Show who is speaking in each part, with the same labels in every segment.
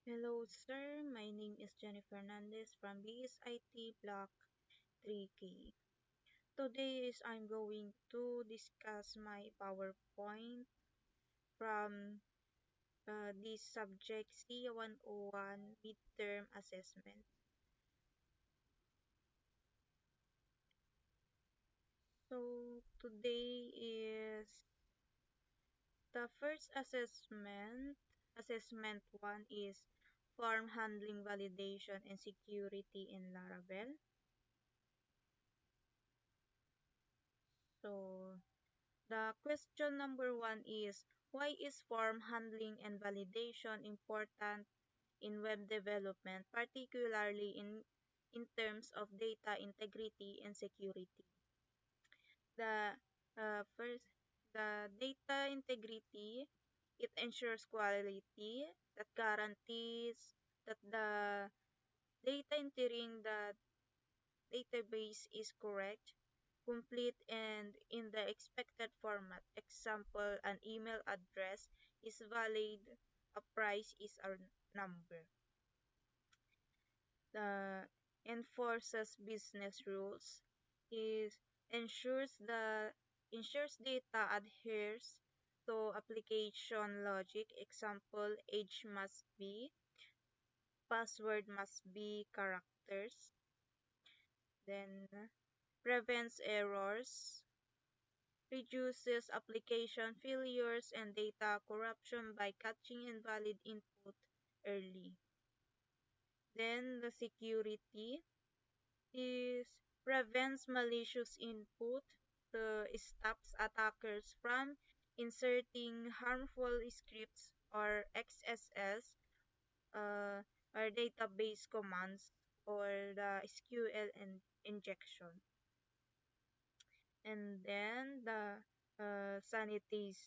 Speaker 1: Hello, sir. My name is Jennifer Fernandez from BSIT Block 3K. Today I'm going to discuss my PowerPoint from this subject C101 Midterm Assessment. So today is the first assessment. Assessment 1 is form handling validation and security in Laravel. So the question number 1 is, why is form handling and validation important in web development, particularly in terms of data integrity and security? The first, the data integrity, it ensures quality that guarantees that the data entering the database is correct, complete, and in the expected format. Example, an email address is valid, a price is a number. The enforces business rules is ensures data adheres to application logic. Example, age must be, password must be characters. Then prevents errors, reduces application failures and data corruption by catching invalid input early. Then the security is prevents malicious input, stops attackers from inserting harmful scripts or XSS or database commands or the SQL injection. And then the sanitization,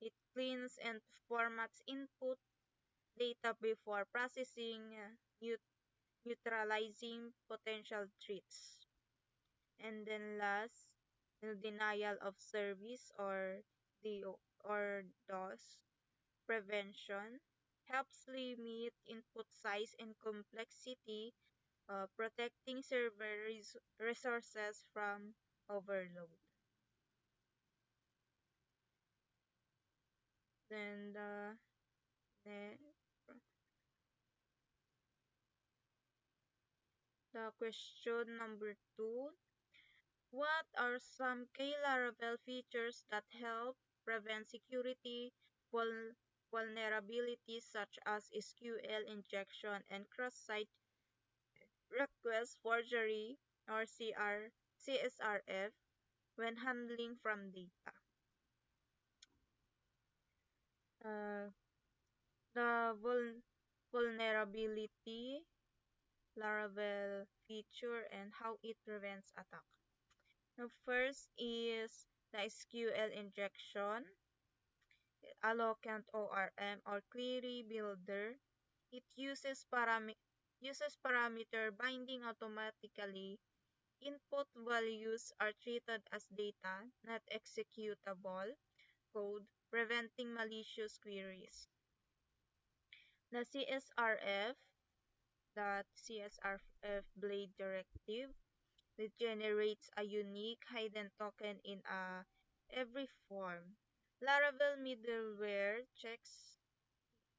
Speaker 1: it cleans and formats input data before processing, neutralizing potential threats. And then last, the denial of service or DOS prevention helps limit input size and complexity, protecting server resources from overload. Then the, the question number 2, what are some key Laravel features that help prevent security vul- vulnerabilities such as SQL injection and cross-site request forgery or CSRF when handling from data? Uh, the vulnerability Laravel feature and how it prevents attack. The first is the SQL injection, allocant ORM or query builder. It uses parameter binding automatically. Input values are treated as data, not executable code, preventing malicious queries. The CSRF blade directive, it generates a unique hidden token in every form. Laravel middleware checks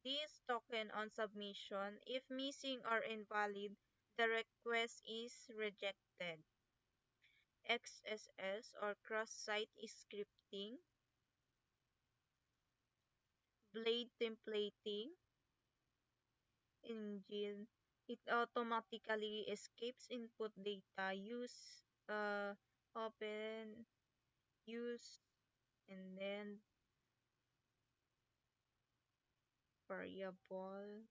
Speaker 1: this token on submission. If missing or invalid, the request is rejected. XSS or cross-site scripting, blade templating engine, it automatically escapes input data, open, use, and then variable,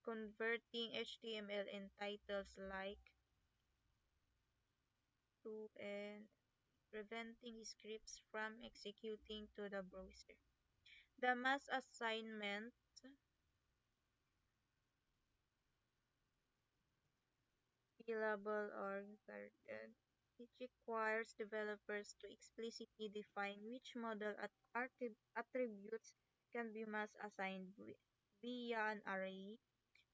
Speaker 1: converting HTML and titles like to and preventing scripts from executing to the browser. The mass assignment, billable or guarded. It requires developers to explicitly define which model attributes can be mass assigned via an array,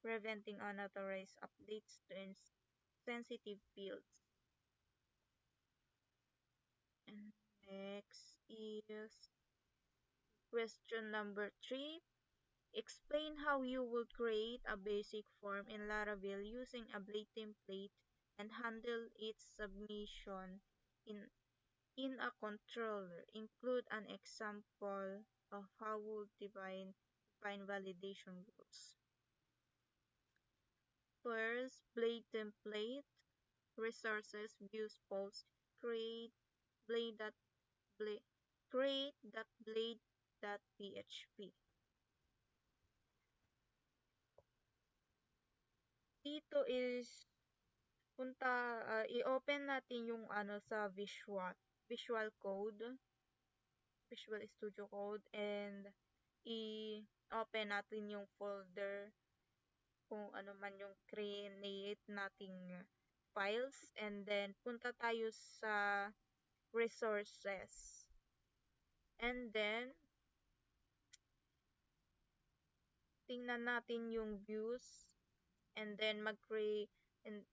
Speaker 1: preventing unauthorized updates to sensitive fields. And next is question number 3. Explain how you would create a basic form in Laravel using a blade template and handle its submission in, in a controller. Include an example of how would define validation rules. First, blade template, resources, views, posts, create blade dot blade create dot blade dot php. Dito is i-open natin yung ano sa Visual Code, Visual Studio Code, and i-open natin yung folder kung ano man yung create nating files, and then punta tayo sa resources. And then tingnan natin yung views, and then mag-create and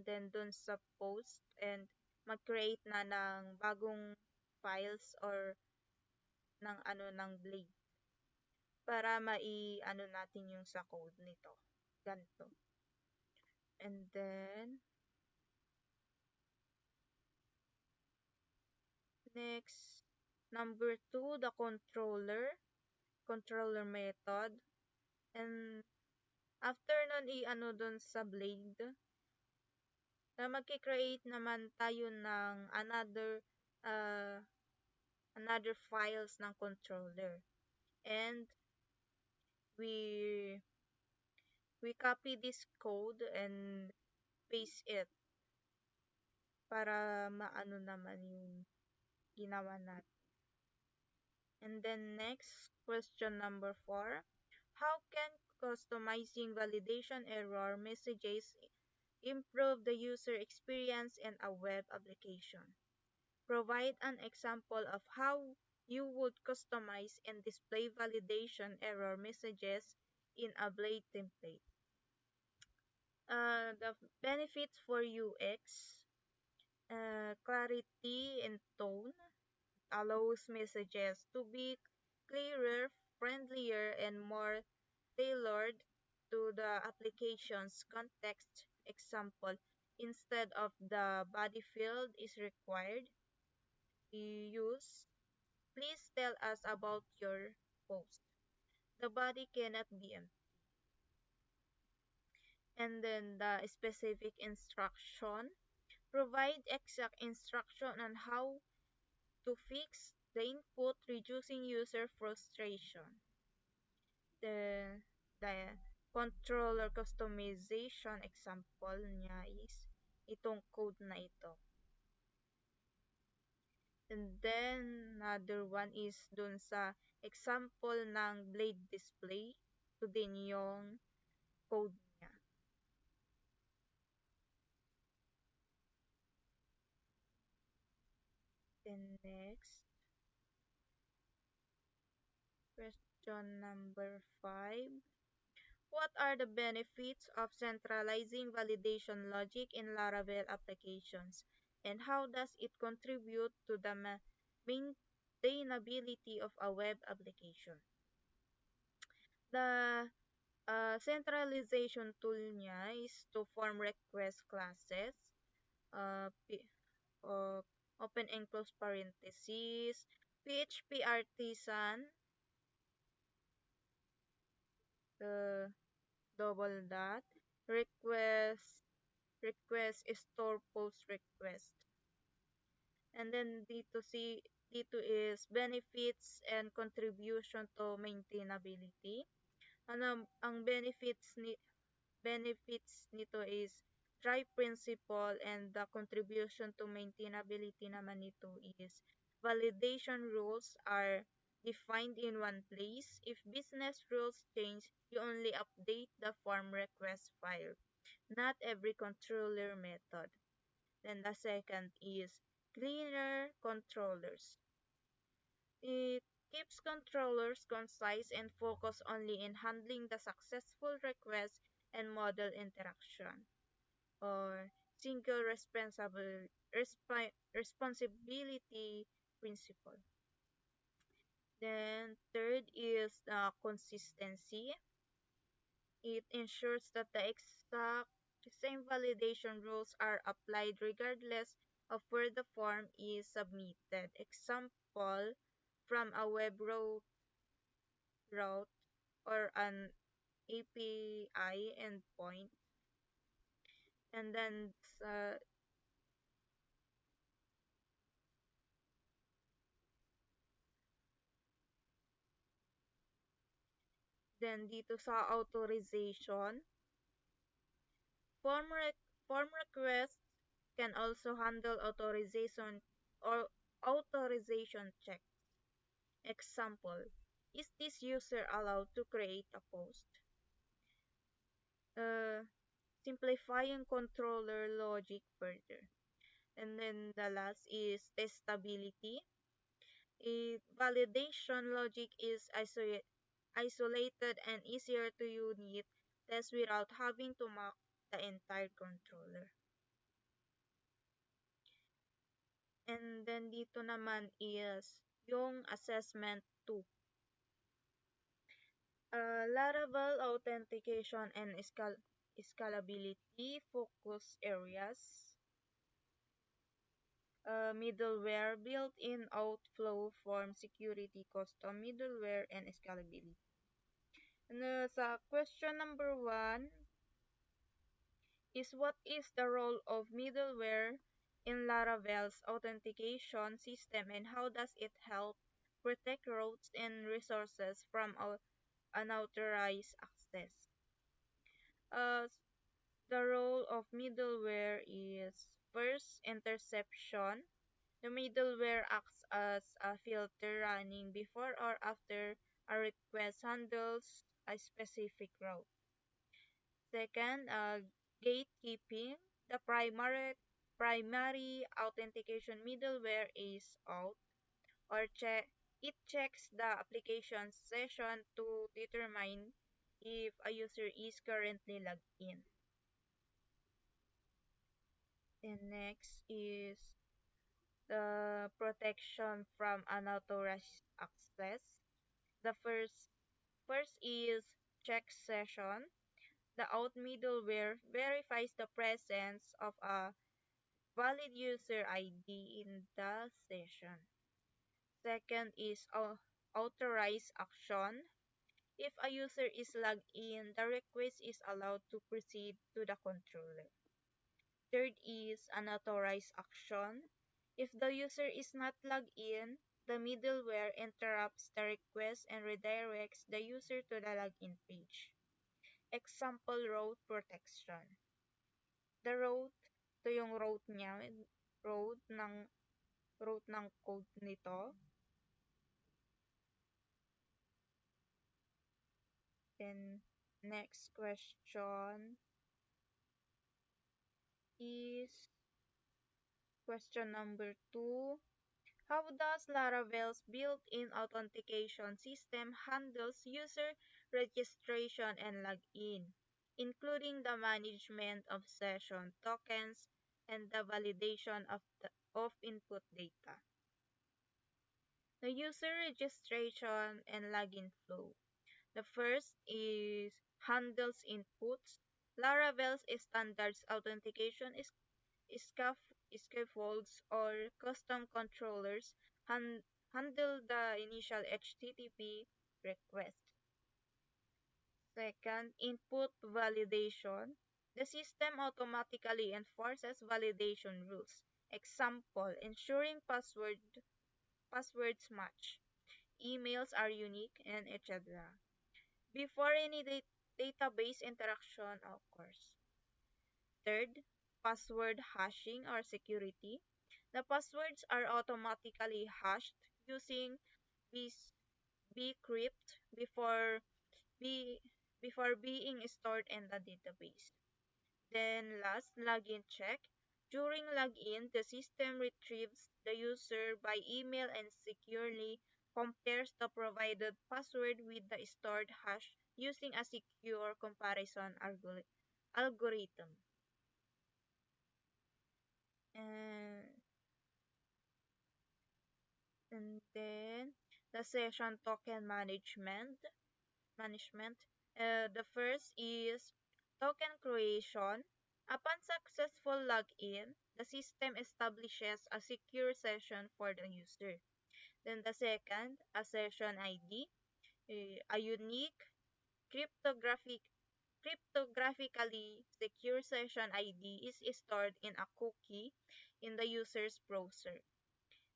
Speaker 1: then dun sa post, and mag-create na ng bagong files or ng ano ng blade para mai-ano natin yung sa code nito. Ganito. And then next, number 2, the controller method. And after nun i-ano dun sa blade, na magki-create naman tayo ng another files ng controller. And we copy this code and paste it para maano naman yung ginawa natin. And then next, question number 4. How can customizing validation error messages improve the user experience in a web application? Provide an example of how you would customize and display validation error messages in a blade template. The benefits for UX, clarity and tone, allows messages to be clearer, friendlier, and more tailored to the application's context. Example, instead of the body field is required, you use, please tell us about your post. The body cannot be empty. And then the specific instruction, provide exact instruction on how to fix the input, reducing user frustration. The controller customization example niya is itong code na ito. And then another one is dun sa example ng blade display. Ito din yung code niya. Then next, question number 5. What are the benefits of centralizing validation logic in Laravel applications, and how does it contribute to the maintainability of a web application? The centralization tool niya is to form request classes, uh, uh, open and close parentheses, PHP artisan, double dot, request store post request. And then dito is benefits and contribution to maintainability. Ang benefits nito is try principle, and the contribution to maintainability naman nito is validation rules are defined in one place. If business rules change, you only update the form request file, not every controller method. Then the second is cleaner controllers. It keeps controllers concise and focus only in handling the successful request and model interaction, or single responsibility principle. Then third is consistency. It ensures that the exact same validation rules are applied regardless of where the form is submitted. Example from a route or an API endpoint. And uh, then dito sa authorization, form, re- form requests can also handle authorization check. Example, is this user allowed to create a post? Uh, Simplifying controller logic further. And then the last is testability. Validation logic is isolated and easier to unit test without having to map the entire controller. And then dito naman is yung assessment 2. Laravel authentication and scalability focus areas. Middleware built-in outflow form security custom middleware and scalability. And sa question number 1 is what is the role of middleware in Laravel's authentication system and how does it help protect routes and resources from unauthorized access? Uh, the role of middleware is first interception. The middleware acts as a filter running before or after a request handles a specific route. Second, gatekeeping. The primary authentication middleware is out or it checks the application session to determine if a user is currently logged in. And next is the protection from unauthorized access. The first is check session. The out middleware verifies the presence of a valid user ID in the session. Second is authorized action. If a user is logged in, the request is allowed to proceed to the controller. Third is unauthorized action. If the user is not logged in, the middleware interrupts the request and redirects the user to the login page. Example route protection. The route, ito yung route niya, route ng route ng code nito. Then next question is question number 2. How does Laravel's built-in authentication system handles user registration and login, including the management of session tokens and the validation of input data? The user registration and login flow. The first is handles inputs. Laravel's standards authentication is scaffolds or custom controllers handle the initial HTTP request. Second, input validation. The system automatically enforces validation rules. Example, ensuring passwords match, emails are unique, and etc. Before any database interaction occurs. Third, password hashing or security. The passwords are automatically hashed using bs- bcrypt be, before being stored in the database. Then last, login check. During login, the system retrieves the user by email and securely compares the provided password with the stored hash using a secure comparison algorithm. And, and then the session token management. The first is token creation. Upon successful login, the system establishes a secure session for the user. Then the second, a session ID, a unique cryptographic cryptographically secure session ID is stored in a cookie in the user's browser.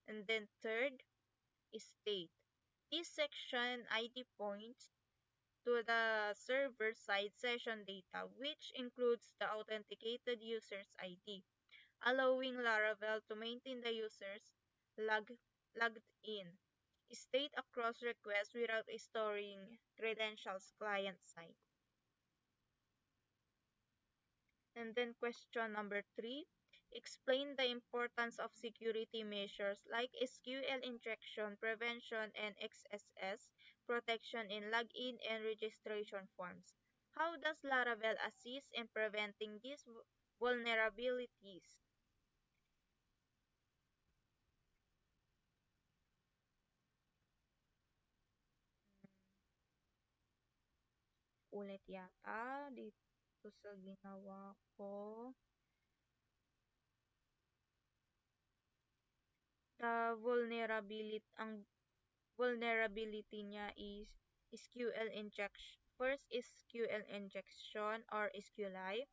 Speaker 1: And then third is state. This section ID points to the server-side session data, which includes the authenticated user's ID, allowing Laravel to maintain the user's log, logged in state across requests without storing credentials client-side. And then question number 3, explain the importance of security measures like SQL injection prevention and XSS protection in login and registration forms. How does Laravel assist in preventing these vulnerabilities? Ulit yata dito sa ginawa ko. Ang vulnerability niya is SQL injection. First is SQL injection or SQLite,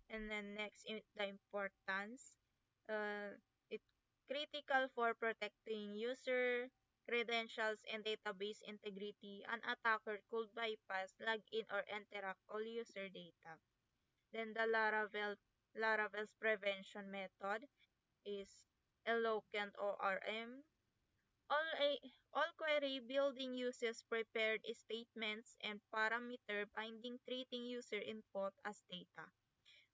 Speaker 1: and then next the importance. It's critical for protecting user credentials and database integrity. An attacker could bypass, login, or interact all user data. Then the Laravel's prevention method is Eloquent ORM. All, a, all query building uses prepared statements and parameter binding treating user input as data,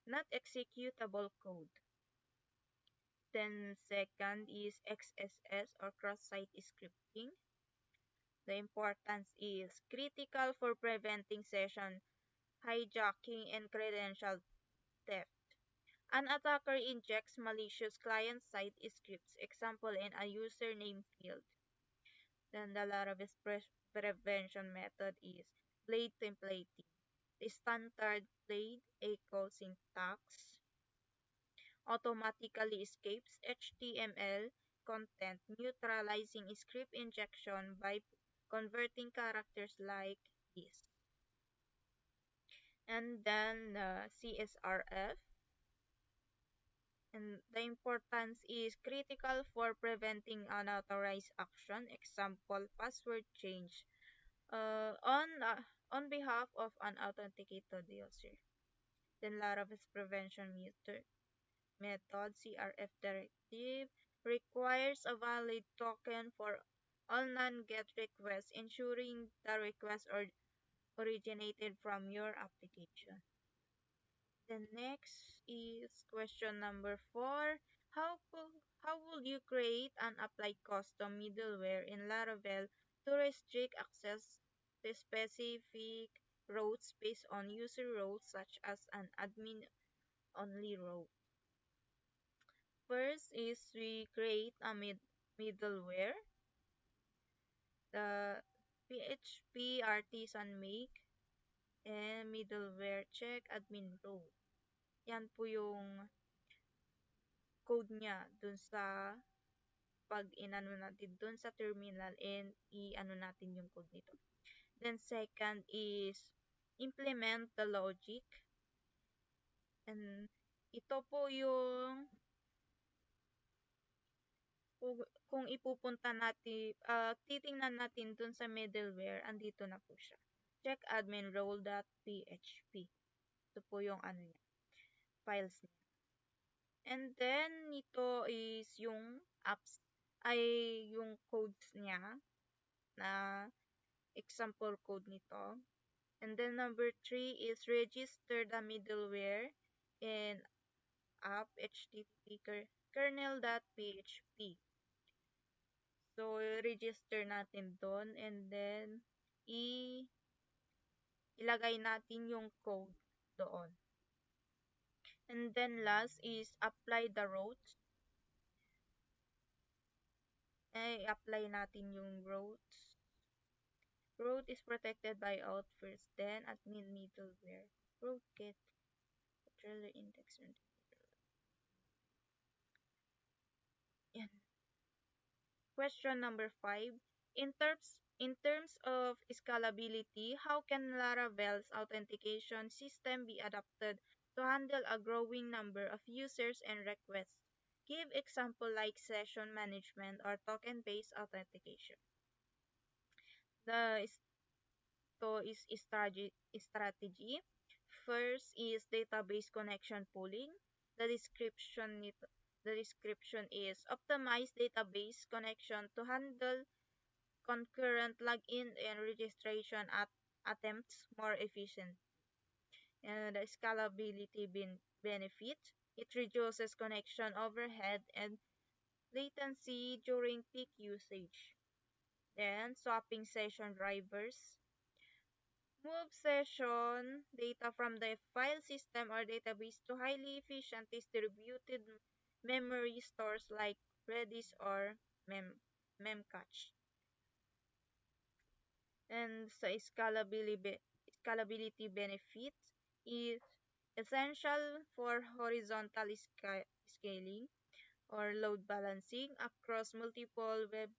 Speaker 1: not executable code. Then second is XSS or cross-site scripting. The importance is critical for preventing session hijacking and credential theft. An attacker injects malicious client-side scripts, example in a username field. Then the Laravel's prevention method is blade templating. The standard blade echo syntax automatically escapes HTML content, neutralizing script injection by converting characters like this. And then the CSRF, and the importance is critical for preventing unauthorized action, example password change, on behalf of an authenticated user. Then Laravel's prevention method CRF directive requires a valid token for all non-GET requests, ensuring the request originated from your application. The next is question number 4. How how would you create and apply custom middleware in Laravel to restrict access to specific roles based on user roles such as an admin only role? First is we create a middleware, the PHP artisan make and middleware check admin role. Yan po yung code niya dun sa pag inano natin dun sa terminal and i-ano natin yung code nito. Then second is implement the logic. And ito po yung kung ipupunta natin, titingnan natin dun sa middleware, andito na po siya. Check admin role.php. Ito po yung ano niya, files niya. And then, ito is yung apps, ay yung codes niya, na example code nito. And then number 3 is register the middleware in app http kernel.php. So, register natin doon and then ilagay natin yung code doon. And then last is apply the routes. Apply natin yung routes. Route is protected by out first, then admin middleware. Route get trailer index. Yan. Question number 5. In terms of scalability, how can Laravel's authentication system be adapted to handle a growing number of users and requests? Give example like session management or token-based authentication. The strategy. First is database connection pooling. The description is optimize database connection to handle concurrent login and registration attempts more efficient. And the scalability benefit. It reduces connection overhead and latency during peak usage. Then swapping session drivers. Move session data from the file system or database to highly efficient distributed memory stores like Redis or Memcache. And sa scalability benefits is essential for horizontal scaling or load balancing across multiple web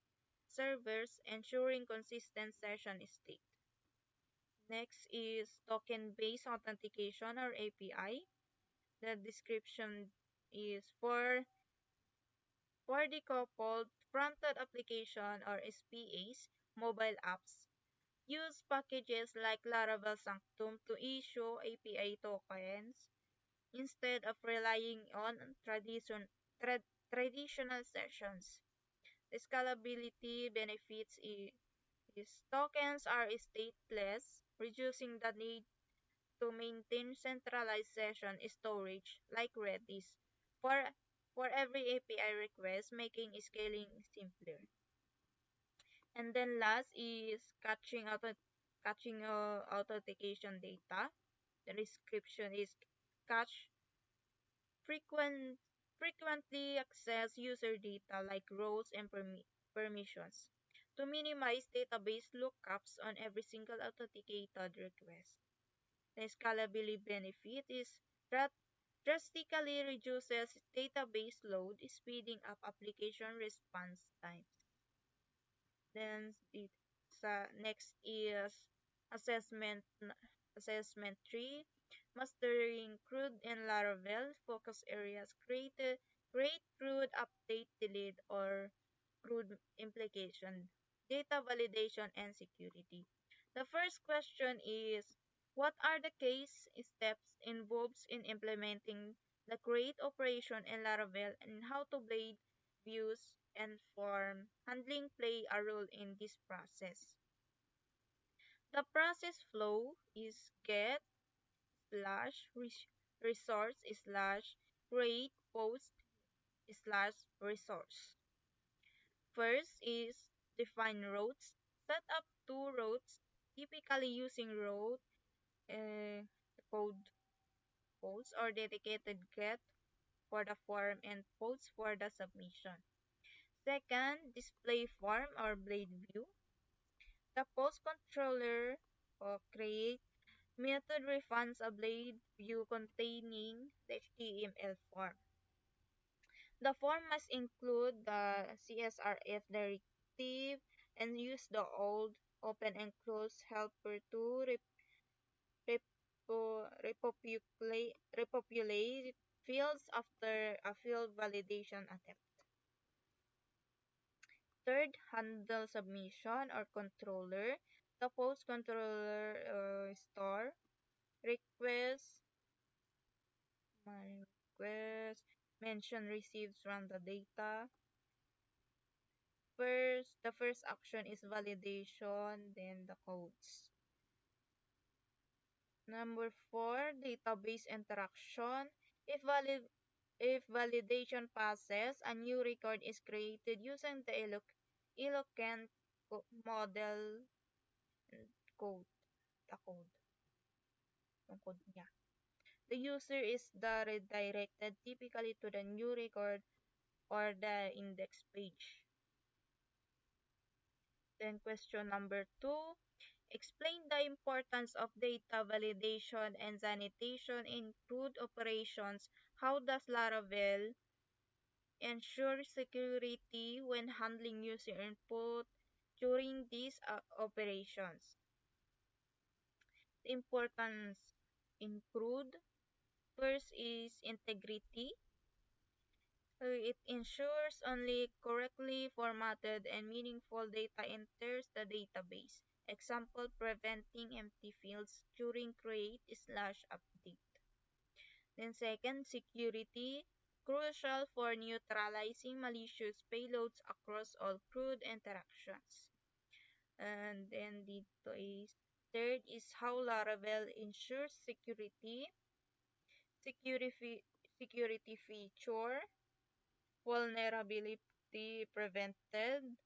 Speaker 1: servers, ensuring consistent session state. Next is token-based authentication or API. The description is for decoupled front-end application or SPAs, mobile apps use packages like Laravel Sanctum to issue API tokens instead of relying on traditional sessions. The scalability benefits is tokens are stateless, reducing the need to maintain centralized session storage like Redis for, for every API request, making scaling simpler. And then last is catching authentication data. The description is catch frequent frequently access user data like roles and permissions to minimize database lookups on every single authenticated request. The scalability benefit is that drastically reduces database load, speeding up application response times. Then next is assessment assessment 3, mastering CRUD and Laravel focus areas, create CRUD, update, delete or CRUD implication, data validation and security. The first question is what are the case steps involved in implementing the create operation in Laravel and how to blade views and form handling play a role in this process. The process flow is get slash resource slash create post slash resource. First is define routes. Set up two routes, typically using route code posts or dedicated get for the form and posts for the submission. Second, display form or blade view. The post controller create method refines a blade view containing the HTML form. The form must include the CSRF directive and use the old open and close helper to repopulate fields after a field validation attempt. Third, handle submission or controller. The post controller store request, my request, mention receives from the data. The first action is validation, then the codes. Number 4, database interaction. If If validation passes, a new record is created using the eloquent model and code, the code, yung code niya. The user is the redirected typically to the new record or the index page. Then question number 2, explain the importance of data validation and sanitation in crude operations. How does Laravel ensure security when handling user input during these operations? The importance in crude, first is integrity. It ensures only correctly formatted and meaningful data enters the database. Example, preventing empty fields during create/update. Then second, security, crucial for neutralizing malicious payloads across all CRUD interactions. And then dito is third is how Laravel ensures security, security, security feature, vulnerability prevented,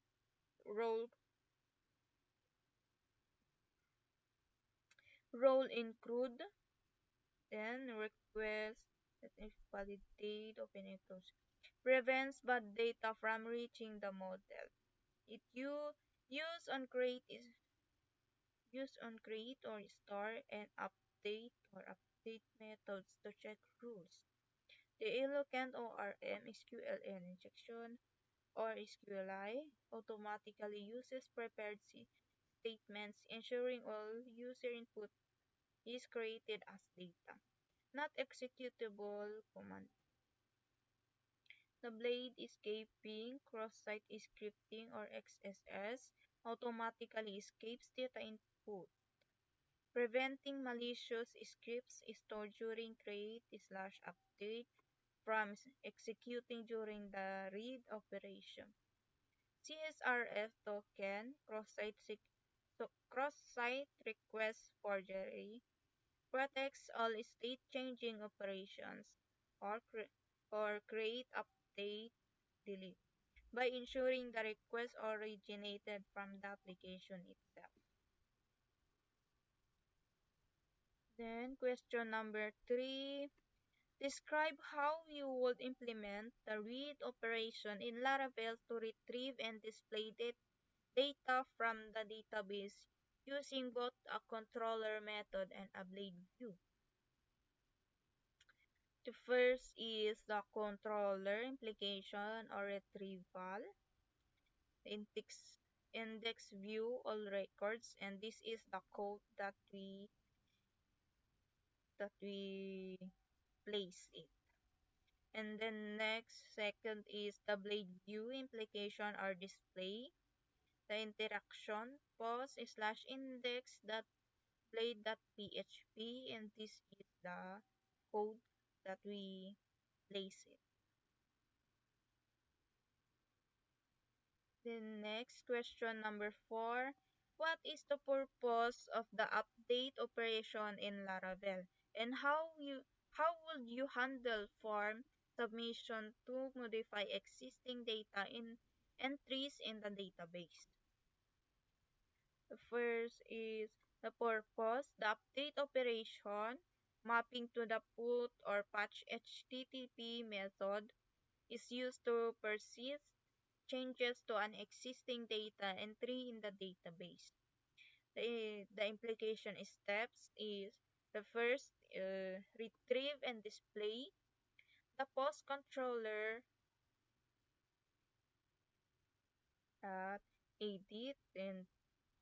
Speaker 1: role role include, then request that if validate open and close. Prevents bad data from reaching the model. It use on create or store and update methods to check rules. The eloquent ORM SQLN injection or SQLi automatically uses prepared statements, ensuring all user input is created as data, not executable command. The blade escaping cross-site scripting or XSS automatically escapes data input, preventing malicious scripts stored during create/update from executing during the read operation. CSRF token cross-site request forgery protects all state-changing operations or, or create, update, delete by ensuring the request originated from the application itself. Then question number 3, describe how you would implement the read operation in Laravel to retrieve and display data from the database using both a controller method and a blade view. The first is the controller implication or retrieval. Index view all records, and this is the code that we place it. And then next, second is the blade view implication or display. The interaction pause slash index dot blade dot php, and this is the code that we place it. Then next, question number 4. What is the purpose of the update operation in Laravel? And how would you handle form submission to modify existing data in entries in the database? The first is the purpose, the update operation, mapping to the put or patch HTTP method, is used to persist changes to an existing data entry in the database. The implication steps is the first, retrieve and display. The post controller at edit and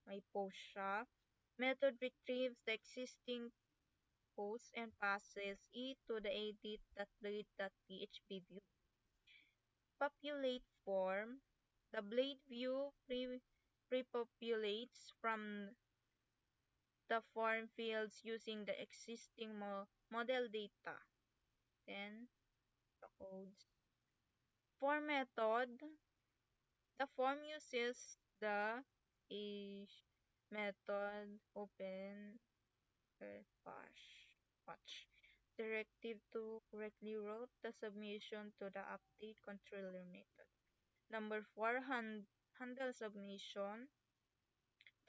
Speaker 1: my post shop method retrieves the existing post and passes it to the edit.blade.php view. Populate form. The blade view pre-populates from the form fields using the existing model data. Then the codes. Form method. The form uses the is method open patch. directive to correctly route the submission to the update controller method. Number 4, handle submission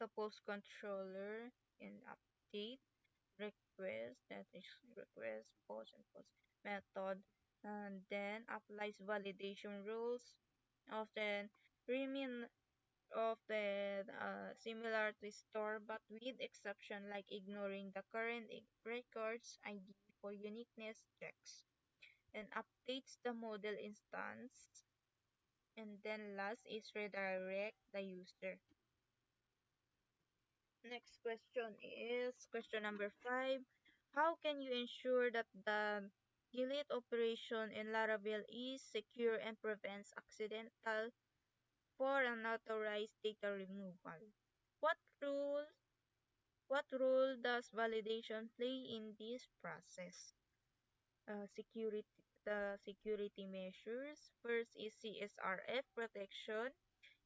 Speaker 1: to post controller in update request, that is request, post, and post method, and then applies validation rules, often remain similar to store but with exception like ignoring the current records ID for uniqueness checks, and updates the model instance, and then last is redirect the user. Next question is question number 5. How can you ensure that the delete operation in Laravel is secure and prevents accidental for unauthorized data removal? What role what role does validation play in this process? Security The security measures. First is CSRF protection.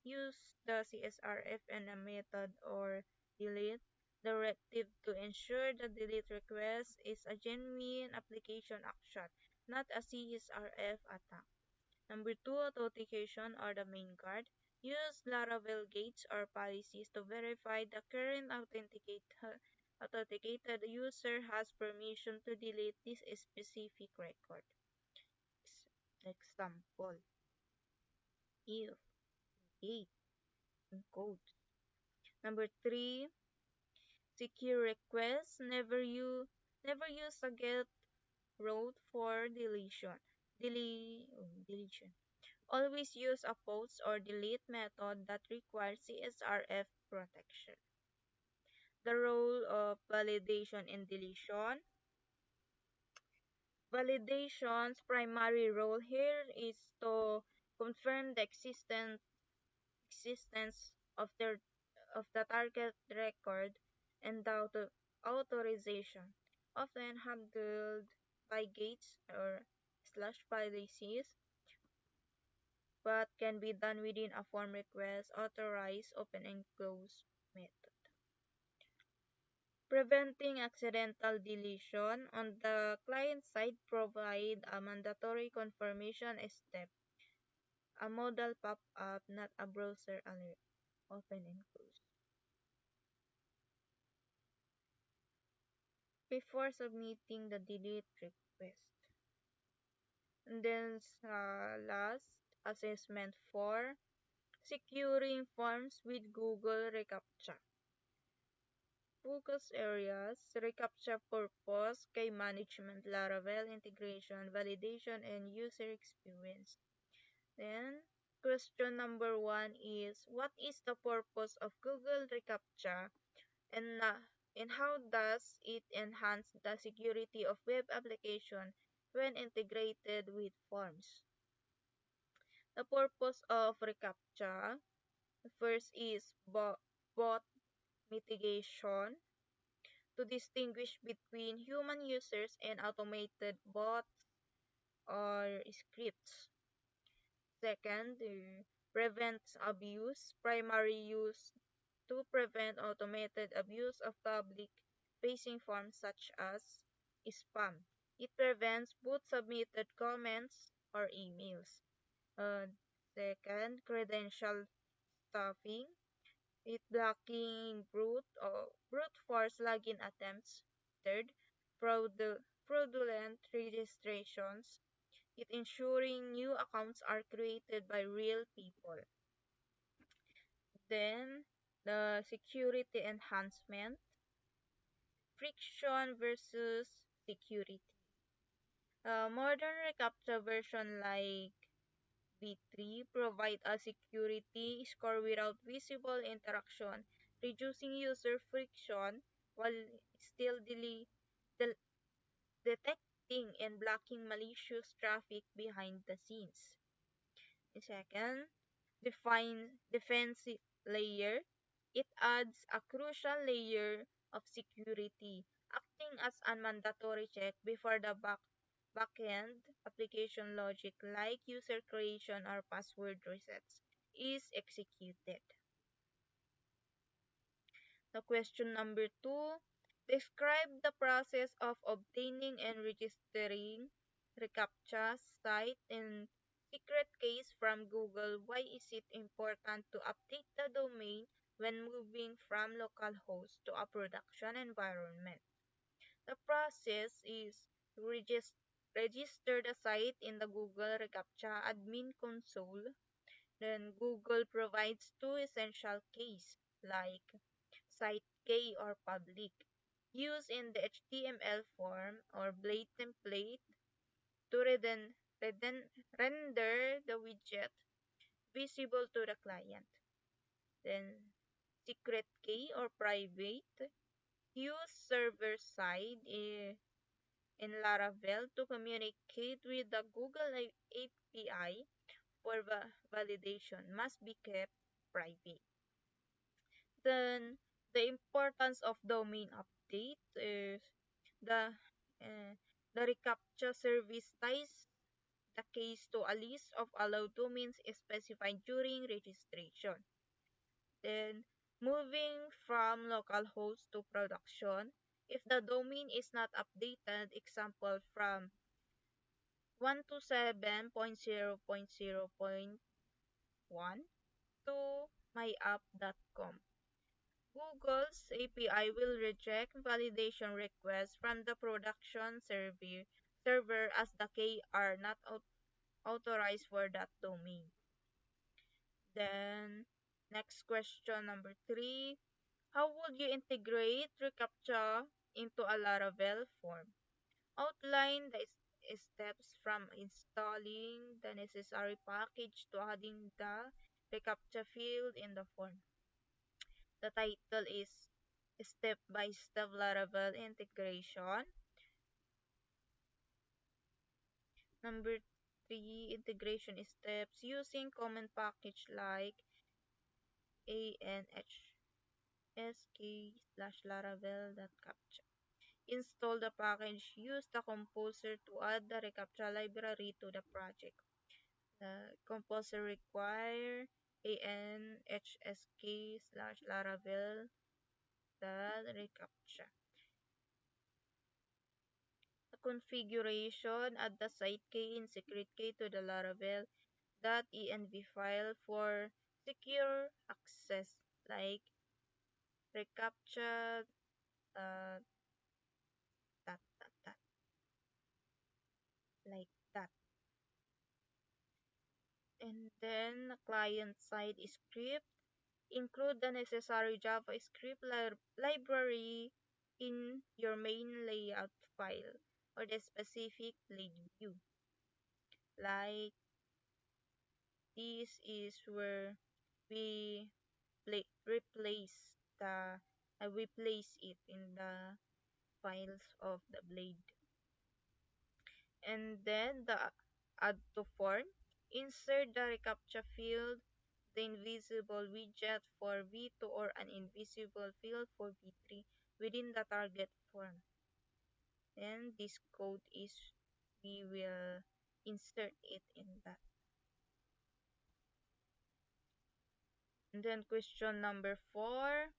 Speaker 1: Use the CSRF and a method or delete directive to ensure the delete request is a genuine application action, not a CSRF attack. Number 2, authentication or the main guard. Use Laravel gates or policies to verify the current authenticated user has permission to delete this specific record. Example, if gate code. Number 3, secure requests. Never use a get route for deletion. Always use a post or delete method that requires CSRF protection. The role of validation and deletion. Validation's primary role here is to confirm the existence of the target record and the authorization, often handled by gates or slash policies, but can be done within a form request authorized open and close method. Preventing accidental deletion on the client side provide a mandatory confirmation step, a modal pop-up, not a browser alert, open and close. Before submitting the delete request. And then last, assessment 4, securing forms with Google reCAPTCHA. Focus areas, reCAPTCHA purpose, key management, Laravel integration, validation, and user experience. Then, question number 1 is, what is the purpose of Google reCAPTCHA and, uh, and how does it enhance the security of web application when integrated with forms? The purpose of reCAPTCHA, first is bot mitigation, to distinguish between human users and automated bots or scripts. Second, prevents abuse, primary use to prevent automated abuse of public-facing forms such as spam. It prevents both submitted comments or emails. Uh, Second, credential stuffing. It blocking brute force login attempts. Third, fraudulent registrations. It ensuring new accounts are created by real people. Then, the security enhancement. Friction versus security. Modern reCAPTCHA version like V3 provide a security score without visible interaction, reducing user friction while still del- detecting and blocking malicious traffic behind the scenes. Second, define defensive layer. It adds a crucial layer of security, acting as a mandatory check before the backend application logic like user creation or password resets is executed. The question number 2, Describe the process of obtaining and registering reCAPTCHA site and secret keys from Google. Why is it important to update the domain when moving from localhost to a production environment? The process is register the site in the Google reCAPTCHA admin console. Then Google provides two essential keys like site key or public, used in the HTML form or blade template to render the widget visible to the client. Then secret key or private, use server side in Laravel to communicate with the Google API for validation must be kept private. Then the importance of domain update is the uh, the reCAPTCHA service ties the case to a list of allowed domains specified during registration. Then moving from localhost to production, if the domain is not updated, example from 127.0.0.1 to myapp.com. Google's API will reject validation requests from the production server as the key are not authorized for that domain. Then, next question number 3. How would you integrate reCAPTCHA into a Laravel form? Outline the steps from installing the necessary package to adding the reCAPTCHA field in the form. The title is Step-by-Step Laravel Integration. Number 3, integration steps using common package like anhsk/laravel.captcha. Install the package. Use the composer to add the reCAPTCHA library to the project. The composer require anhsk/laravel.reCAPTCHA. The configuration, add the site key and secret key to the Laravel.env file for secure access like reCAPTCHA uh, that like that. And then client side script, include the necessary JavaScript library in your main layout file or the specific blade view. Like this is where we replace the we place it in the files of the blade. And then the add to form, insert the reCAPTCHA field, the invisible widget for V2 or an invisible field for V3 within the target form. And this code is we will insert it in that. And then question number 4.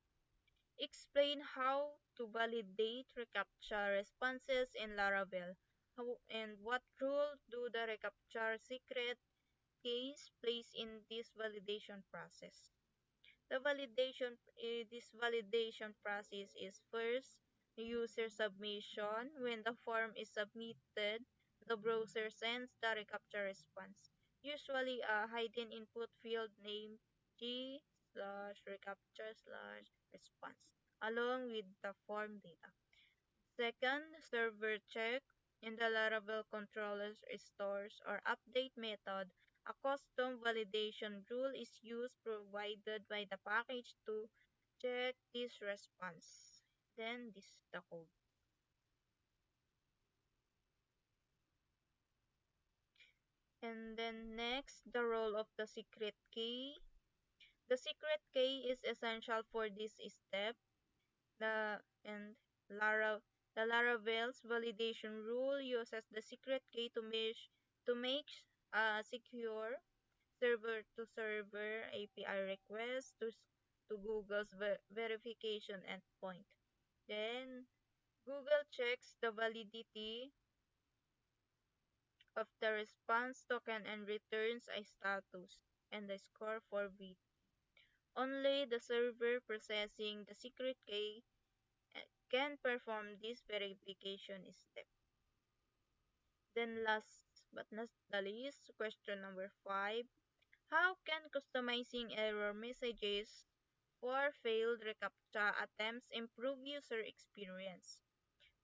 Speaker 1: Explain how to validate reCAPTCHA responses in Laravel. How and what role do the reCAPTCHA secret keys plays in this validation process? This validation process is first user submission. When the form is submitted, the browser sends the reCAPTCHA response, usually a hidden input field named g/reCAPTCHA/response, along with the form data. Second, server check. In the Laravel controller stores or update method, a custom validation rule is used provided by the package to check this response. Then this is the code. And then next, the role of the secret key. The secret key is essential for this step. The and Lara the Laravel's validation rule uses the secret key to make a secure server-to-server API request to Google's verification endpoint. Then Google checks the validity of the response token and returns a status and a score for V. Only the server processing the secret key can perform this verification step. Then last but not the least, question number 5. How can customizing error messages for failed reCAPTCHA attempts improve user experience?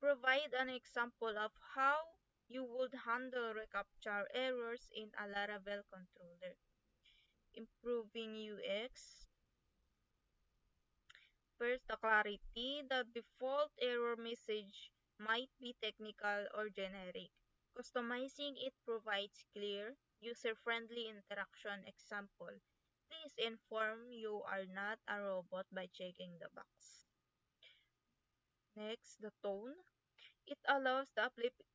Speaker 1: Provide an example of how you would handle reCAPTCHA errors in a Laravel controller. Improving UX. First, the clarity. The default error message might be technical or generic. Customizing it provides clear, user-friendly interaction. Example, please inform you are not a robot by checking the box. Next, the tone. It allows the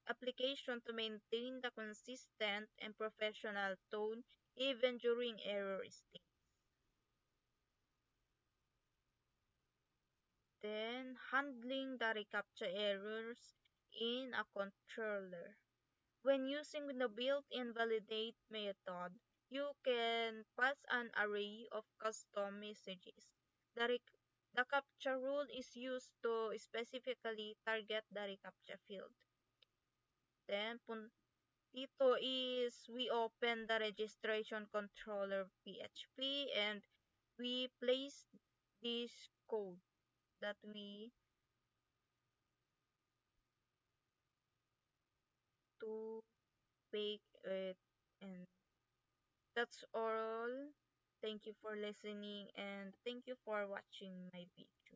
Speaker 1: application to maintain the consistent and professional tone even during error states. Then, handling the reCAPTCHA errors in a controller. When using the built-in validate method, you can pass an array of custom messages. The, the CAPTCHA rule is used to specifically target the reCAPTCHA field. Then, dito is we open the registration controller PHP and we place this code that we to bake it, and that's all. Thank you for listening and thank you for watching my video.